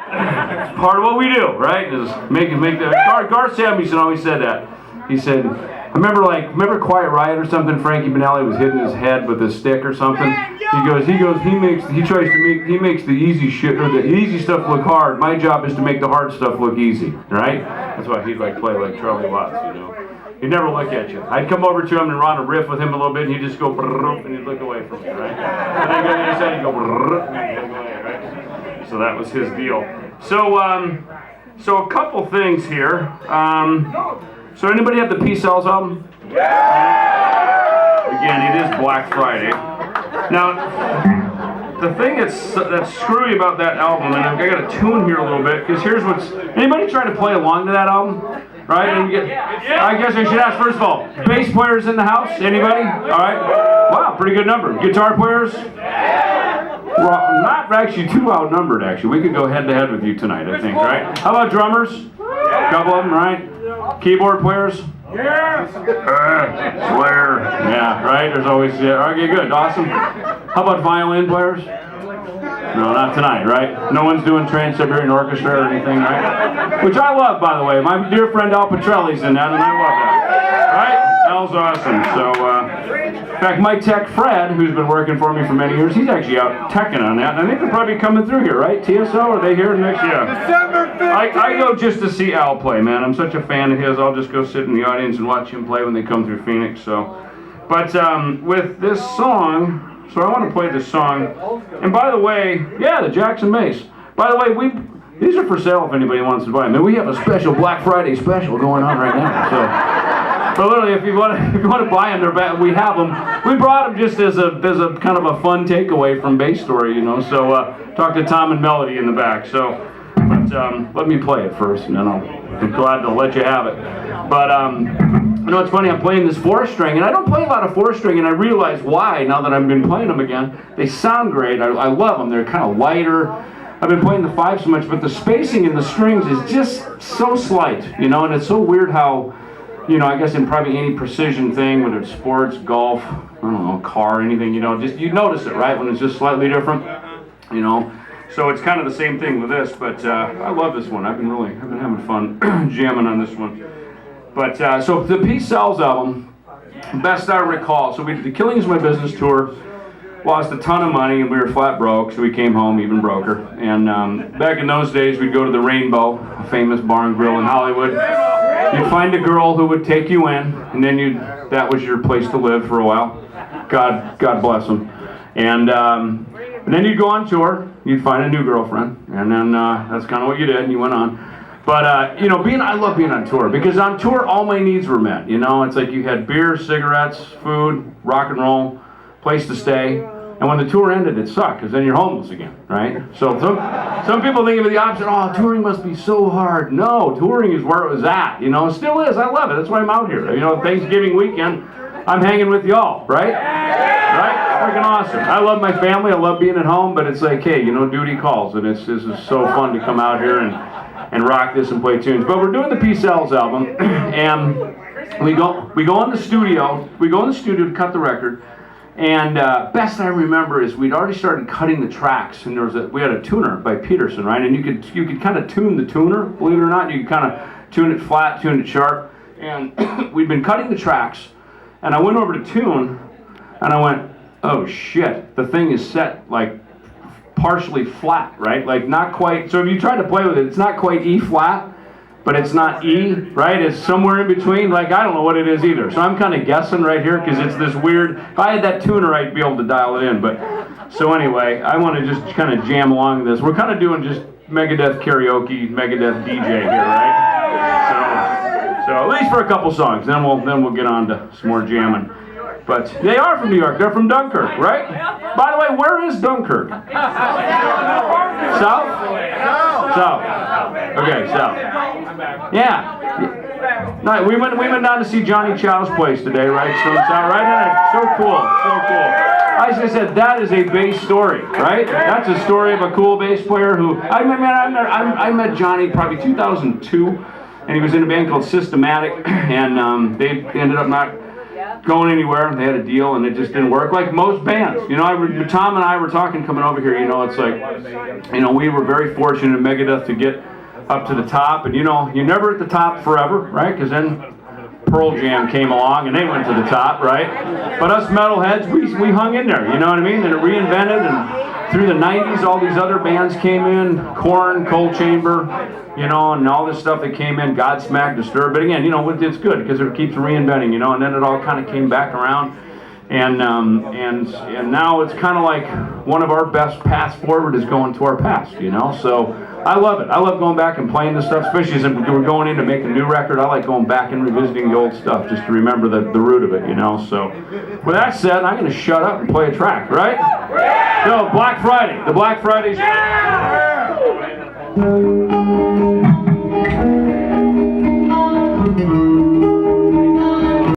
Part of what we do, right? Is make the Gar Samuelson always said that. He said, remember Quiet Riot or something? Frankie Benelli was hitting his head with a stick or something. He makes the easy shit or the easy stuff look hard. My job is to make the hard stuff look easy, right? That's why he'd like play like Charlie Watts, you know. He'd never look at you. I'd come over to him and run a riff with him a little bit, and he'd just go and he'd look away from me, right? And then go to the other side and he'd go and he'd look away, right? So that was his deal. So a couple things here. So anybody have the Peace Cells album? Again, it is Black Friday. Now, the thing that's screwy about that album, and I got to tune here a little bit, because here's what's... Anybody try to play along to that album? Right? And I guess I should ask, first of all, bass players in the house? Anybody? All right. Wow, pretty good number. Guitar players? Well, not actually too outnumbered, actually. We could go head-to-head with you tonight, I think, right? How about drummers? A couple of them, right? Keyboard players? Yeah. Slayer. Yeah, right? There's always... okay, good. Awesome. How about violin players? No, not tonight, right? No one's doing Trans-Siberian Orchestra or anything, right? Which I love, by the way. My dear friend Al Petrelli's in that, and I love that. Right? Al's awesome. So, in fact, my tech Fred, who's been working for me for many years, he's actually out teching on that. And I think they're probably coming through here, right? TSO, are they here next year? December 15th! I go just to see Al play, man. I'm such a fan of his. I'll just go sit in the audience and watch him play when they come through Phoenix. So, but with this song... So I want to play this song, and by the way, yeah, the Jackson Mace. By the way, these are for sale if anybody wants to buy them. And we have a special Black Friday special going on right now. So literally, if you want to buy them, we have them. We brought them just as a kind of a fun takeaway from Basstory, you know. So talk to Tom and Melody in the back. So, but let me play it first, and then I'll be glad to let you have it. But. You know, it's funny, I'm playing this 4-string, and I don't play a lot of 4-string, and I realize why now that I've been playing them again. They sound great. I love them. They're kind of lighter. I've been playing the 5 so much, but the spacing in the strings is just so slight, you know, and it's so weird how, you know, I guess in probably any precision thing, whether it's sports, golf, I don't know, car, anything, you know, just you notice it, right, when it's just slightly different, you know. So it's kind of the same thing with this, but I love this one. I've been having fun jamming on this one. But, so the Peace Cells album, best I recall, so the Killing Is My Business tour, lost a ton of money, and we were flat broke, so we came home even broker. And back in those days, we'd go to the Rainbow, a famous bar and grill in Hollywood. You'd find a girl who would take you in, and then that was your place to live for a while. God bless them. And then you'd go on tour, you'd find a new girlfriend, and then that's kind of what you did, and you went on. But, you know, I love being on tour, because on tour, all my needs were met, you know? It's like you had beer, cigarettes, food, rock and roll, place to stay, and when the tour ended, it sucked, because then you're homeless again, right? So some people think of it the opposite, oh, touring must be so hard. No, touring is where it was at, you know? It still is, I love it, that's why I'm out here. You know, Thanksgiving weekend, I'm hanging with y'all, right? Right? Freaking awesome. I love my family, I love being at home, but it's like, hey, you know, duty calls, and this is so fun to come out here and rock this and play tunes. But we're doing the Peace Cells album, and we go in the studio. We go in the studio to cut the record, and best I remember is we'd already started cutting the tracks, and we had a tuner by Peterson, right? And you could kind of tune the tuner, believe it or not. You could kind of tune it flat, tune it sharp, and we'd been cutting the tracks, and I went over to tune, and I went, oh shit, the thing is set like partially flat, right? Like not quite, so if you try to play with it, it's not quite E flat, but it's not E, right? It's somewhere in between, like I don't know what it is either. So I'm kind of guessing right here, because it's this weird, if I had that tuner, I'd be able to dial it in, but, so anyway, I want to just kind of jam along this. We're kind of doing just Megadeth karaoke, Megadeth DJ here, right? So at least for a couple songs, then we'll get on to some more jamming. But they are from New York. They're from Dunkirk, right? By the way, where is Dunkirk? South? South. Okay, south. Yeah. No, we went down to see Johnny Chow's place today, right? So it's out right. So cool. As I said, that is a bass story, right? That's a story of a cool bass player who I met Johnny probably 2002, and he was in a band called Systematic, and they ended up not going anywhere. They had a deal, and it just didn't work. Like most bands, you know. Tom and I were talking coming over here. You know, it's like, you know, we were very fortunate in Megadeth to get up to the top, and you know, you're never at the top forever, right? Because then Pearl Jam came along and they went to the top, right? But us metalheads, we hung in there, you know what I mean? And it reinvented, and through the 90s, all these other bands came in, Korn, Cold Chamber, you know, and all this stuff that came in, Godsmack, Disturbed. But again, you know, it's good because it keeps reinventing, you know, and then it all kind of came back around. And now it's kind of like one of our best paths forward is going to our past, you know. So I love it. I love going back and playing this stuff, especially as we're going in to make a new record. I like going back and revisiting the old stuff just to remember the root of it, you know. So with that said, I'm going to shut up and play a track, right? So Black Friday. The Black Friday's...